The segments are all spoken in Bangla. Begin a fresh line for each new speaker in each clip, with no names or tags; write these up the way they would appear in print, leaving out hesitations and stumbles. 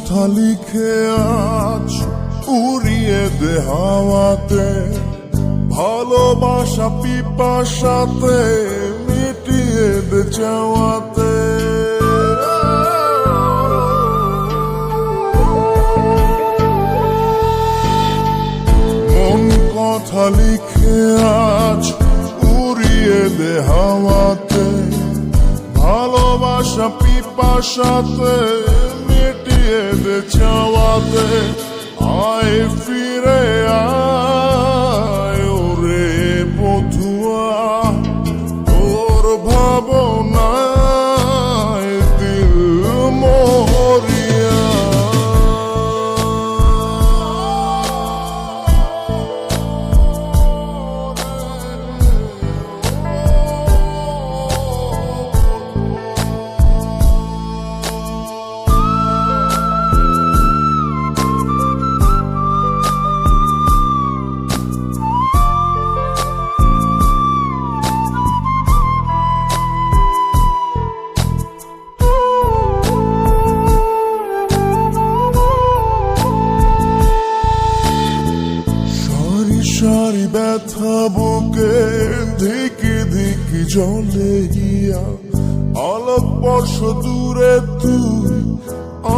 কথা লিখে আজ উড়িয়ে দে হাওয়াতে, ভালোবাসা পিপাসাতে মিটিয়ে দে চাওয়াতে। মন কথা লিখে আজ উড়িয়ে দে হাওয়াতে, ভালোবাসা পিপাসাতে মিটিয়ে দে চাওয়াতে। আয় ফিরে আয় ওরে বধুয়া, তোর ভাবনায় দিল মরিয়া। সারি ব্যথা বুকে ধিকি ধিকি জলে গিয়া, আলোক বর্ষ দূরে তুই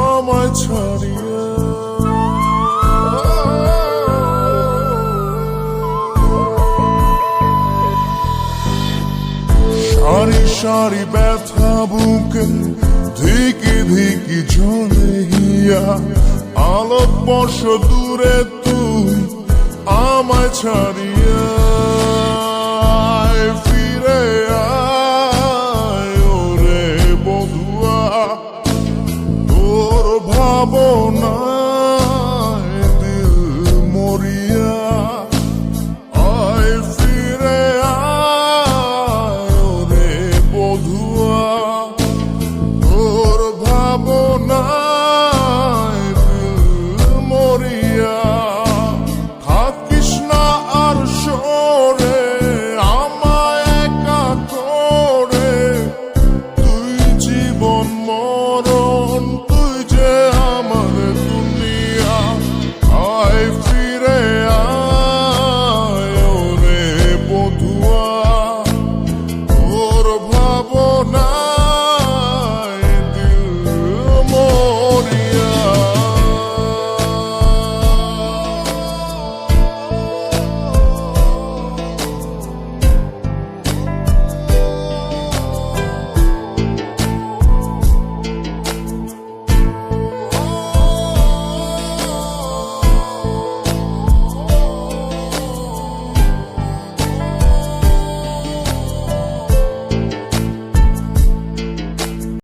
আমায় ছাড়িয়া। সারি সারি ব্যথা বুকে ধিকি ধিকি জলে গিয়া, আলোক বর্ষ দূরে তুই আমায় ছাড়িয়া। ফিরে আয় ওরে বধুয়া, তোর ভাবনা